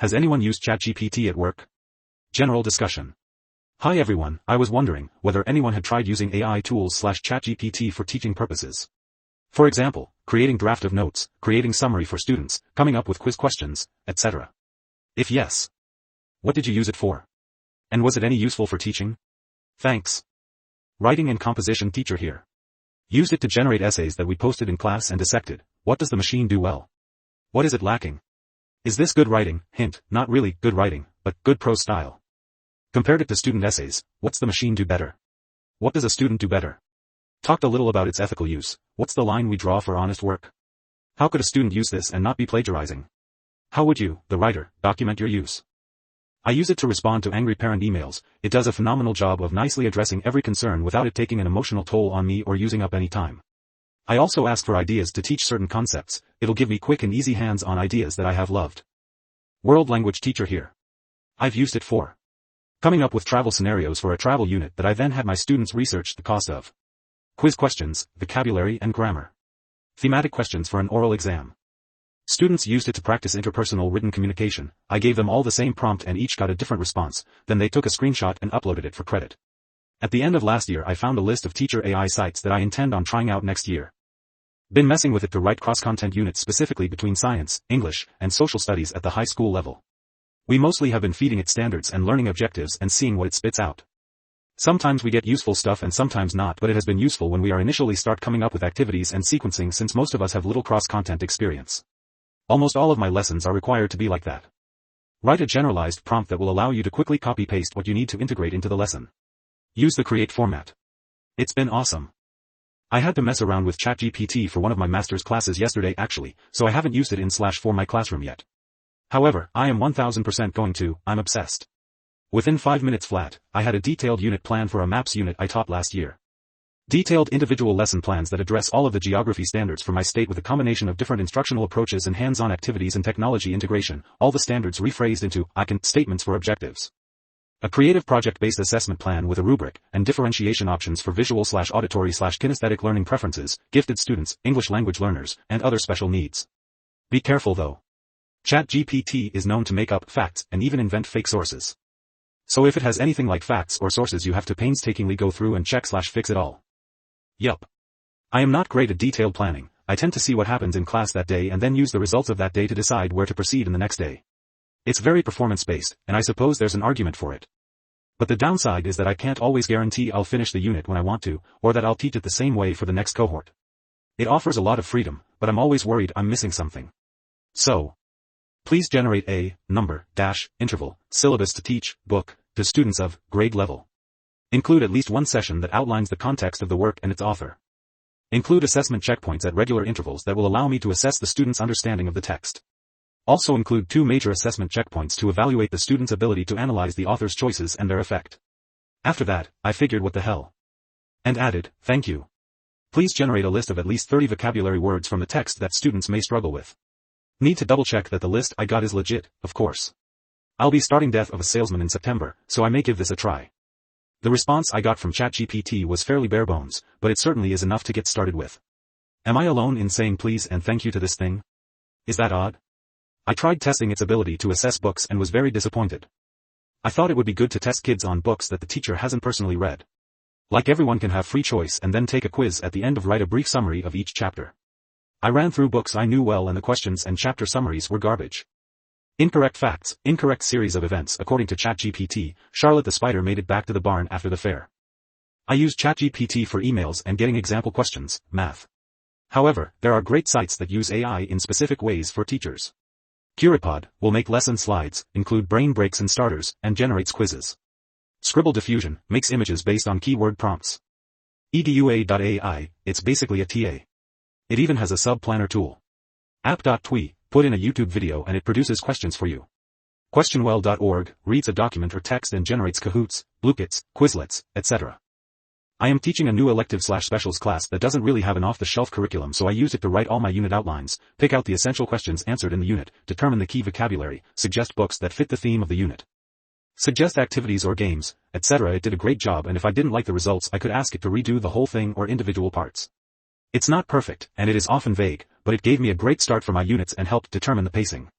Has anyone used ChatGPT at work? General discussion. Hi everyone, I was wondering whether anyone had tried using AI tools / ChatGPT for teaching purposes. For example, creating draft of notes, creating summary for students, coming up with quiz questions, etc. If yes, what did you use it for? And was it any useful for teaching? Thanks. Writing and composition teacher here. Used it to generate essays that we posted in class and dissected. What does the machine do well? What is it lacking? Is this good writing? Hint, not really good writing, but good prose style. Compared it to student essays, what's the machine do better? What does a student do better? Talked a little about its ethical use. What's the line we draw for honest work? How could a student use this and not be plagiarizing? How would you, the writer, document your use? I use it to respond to angry parent emails. It does a phenomenal job of nicely addressing every concern without it taking an emotional toll on me or using up any time. I also ask for ideas to teach certain concepts. It'll give me quick and easy hands-on ideas that I have loved. World language teacher here. I've used it for coming up with travel scenarios for a travel unit that I then had my students research the cost of. Quiz questions, vocabulary and grammar. Thematic questions for an oral exam. Students used it to practice interpersonal written communication. I gave them all the same prompt and each got a different response, then they took a screenshot and uploaded it for credit. At the end of last year I found a list of teacher AI sites that I intend on trying out next year. Been messing with it to write cross-content units specifically between science, English, and social studies at the high school level. We mostly have been feeding it standards and learning objectives and seeing what it spits out. Sometimes we get useful stuff and sometimes not, but it has been useful when we are initially start coming up with activities and sequencing since most of us have little cross-content experience. Almost all of my lessons are required to be like that. Write a generalized prompt that will allow you to quickly copy-paste what you need to integrate into the lesson. Use the create format. It's been awesome. I had to mess around with ChatGPT for one of my master's classes yesterday actually, so I haven't used it in / for my classroom yet. However, I am 1000% going to. I'm obsessed. Within 5 minutes flat, I had a detailed unit plan for a maps unit I taught last year. Detailed individual lesson plans that address all of the geography standards for my state with a combination of different instructional approaches and hands-on activities and technology integration, all the standards rephrased into I can statements for objectives. A creative project-based assessment plan with a rubric, and differentiation options for visual / auditory / kinesthetic learning preferences, gifted students, English language learners, and other special needs. Be careful though. ChatGPT is known to make up facts and even invent fake sources. So if it has anything like facts or sources you have to painstakingly go through and check / fix it all. Yup. I am not great at detailed planning. I tend to see what happens in class that day and then use the results of that day to decide where to proceed in the next day. It's very performance-based, and I suppose there's an argument for it. But the downside is that I can't always guarantee I'll finish the unit when I want to, or that I'll teach it the same way for the next cohort. It offers a lot of freedom, but I'm always worried I'm missing something. So, please generate a number, interval, syllabus to teach, book, to students of grade level. Include at least one session that outlines the context of the work and its author. Include assessment checkpoints at regular intervals that will allow me to assess the student's understanding of the text. Also include 2 major assessment checkpoints to evaluate the student's ability to analyze the author's choices and their effect. After that, I figured what the hell. And added, thank you. Please generate a list of at least 30 vocabulary words from the text that students may struggle with. Need to double check that the list I got is legit, of course. I'll be starting Death of a Salesman in September, so I may give this a try. The response I got from ChatGPT was fairly bare bones, but it certainly is enough to get started with. Am I alone in saying please and thank you to this thing? Is that odd? I tried testing its ability to assess books and was very disappointed. I thought it would be good to test kids on books that the teacher hasn't personally read. Like everyone can have free choice and then take a quiz at the end of write a brief summary of each chapter. I ran through books I knew well and the questions and chapter summaries were garbage. Incorrect facts, incorrect series of events. According to ChatGPT, Charlotte the Spider made it back to the barn after the fair. I used ChatGPT for emails and getting example questions, math. However, there are great sites that use AI in specific ways for teachers. CuratePod will make lesson slides, include brain breaks and starters, and generates quizzes. Scribble Diffusion makes images based on keyword prompts. Edua.ai, it's basically a TA. It even has a sub-planner tool. App.twi, put in a YouTube video and it produces questions for you. Questionwell.org reads a document or text and generates Kahoots, Bluekits, Quizlets, etc. I am teaching a new elective/specials class that doesn't really have an off-the-shelf curriculum, so I use it to write all my unit outlines, pick out the essential questions answered in the unit, determine the key vocabulary, suggest books that fit the theme of the unit, suggest activities or games, etc. It did a great job, and if I didn't like the results I could ask it to redo the whole thing or individual parts. It's not perfect, and it is often vague, but it gave me a great start for my units and helped determine the pacing.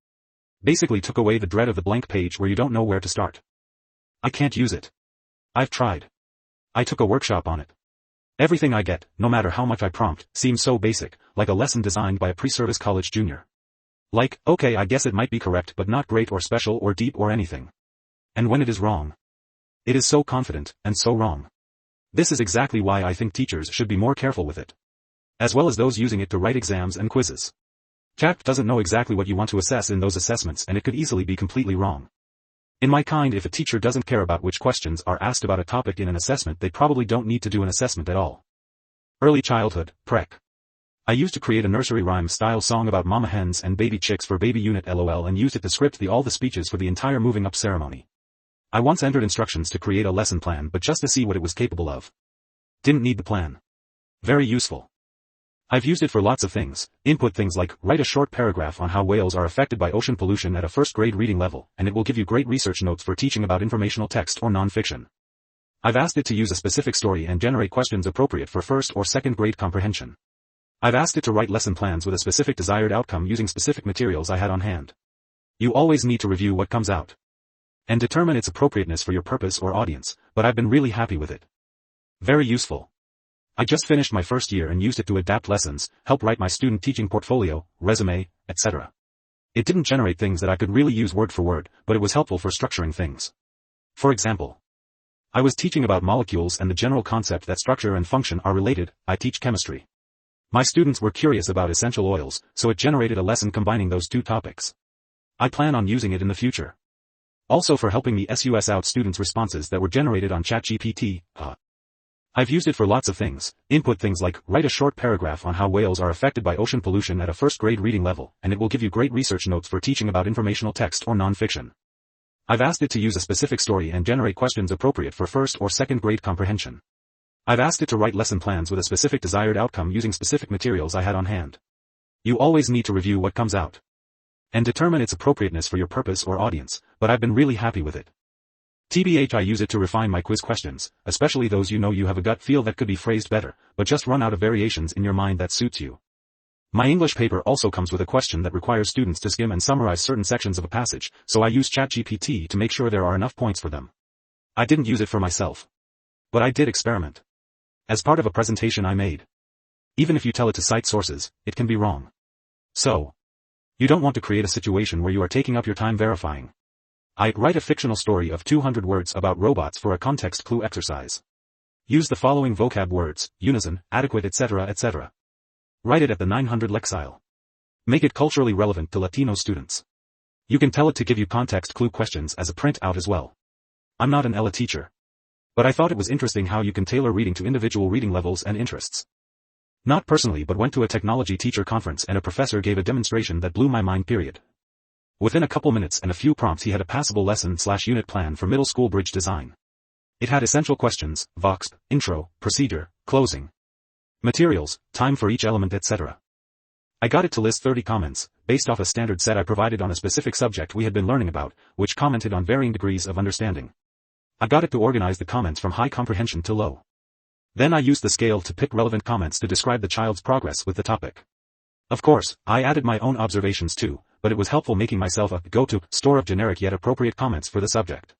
Basically took away the dread of the blank page where you don't know where to start. I can't use it. I've tried. I took a workshop on it. Everything I get, no matter how much I prompt, seems so basic, like a lesson designed by a pre-service college junior. Like, okay, I guess it might be correct but not great or special or deep or anything. And when it is wrong. It is so confident, and so wrong. This is exactly why I think teachers should be more careful with it. As well as those using it to write exams and quizzes. Chat doesn't know exactly what you want to assess in those assessments and it could easily be completely wrong. In my kind, if a teacher doesn't care about which questions are asked about a topic in an assessment, they probably don't need to do an assessment at all. Early childhood, Prec. I used to create a nursery rhyme style song about mama hens and baby chicks for baby unit LOL and used it to script all the speeches for the entire moving up ceremony. I once entered instructions to create a lesson plan but just to see what it was capable of. Didn't need the plan. Very useful. I've used it for lots of things, input things like, write a short paragraph on how whales are affected by ocean pollution at a first grade reading level, and it will give you great research notes for teaching about informational text or non-fiction. I've asked it to use a specific story and generate questions appropriate for first or second grade comprehension. I've asked it to write lesson plans with a specific desired outcome using specific materials I had on hand. You always need to review what comes out. And determine its appropriateness for your purpose or audience, but I've been really happy with it. Very useful. I just finished my first year and used it to adapt lessons, help write my student teaching portfolio, resume, etc. It didn't generate things that I could really use word for word, but it was helpful for structuring things. For example, I was teaching about molecules and the general concept that structure and function are related. I teach chemistry. My students were curious about essential oils, so it generated a lesson combining those two topics. I plan on using it in the future. Also for helping me suss out students' responses that were generated on ChatGPT. I've used it for lots of things, input things like, write a short paragraph on how whales are affected by ocean pollution at a first grade reading level, and it will give you great research notes for teaching about informational text or non-fiction. I've asked it to use a specific story and generate questions appropriate for first or second grade comprehension. I've asked it to write lesson plans with a specific desired outcome using specific materials I had on hand. You always need to review what comes out. And determine its appropriateness for your purpose or audience, but I've been really happy with it. TBH, I use it to refine my quiz questions, especially those you have a gut feel that could be phrased better, but just run out of variations in your mind that suits you. My English paper also comes with a question that requires students to skim and summarize certain sections of a passage, so I use ChatGPT to make sure there are enough points for them. I didn't use it for myself. But I did experiment. As part of a presentation I made. Even if you tell it to cite sources, it can be wrong. So, you don't want to create a situation where you are taking up your time verifying. I write a fictional story of 200 words about robots for a context clue exercise. Use the following vocab words, unison, adequate, etc., etc. Write it at the 900 lexile. Make it culturally relevant to Latino students. You can tell it to give you context clue questions as a printout as well. I'm not an ELA teacher. But I thought it was interesting how you can tailor reading to individual reading levels and interests. Not personally, but went to a technology teacher conference and a professor gave a demonstration that blew my mind, period. Within a couple minutes and a few prompts he had a passable lesson/unit plan for middle school bridge design. It had essential questions, voxp, intro, procedure, closing, materials, time for each element, etc. I got it to list 30 comments, based off a standard set I provided on a specific subject we had been learning about, which commented on varying degrees of understanding. I got it to organize the comments from high comprehension to low. Then I used the scale to pick relevant comments to describe the child's progress with the topic. Of course, I added my own observations too, but it was helpful making myself a go-to store of generic yet appropriate comments for the subject.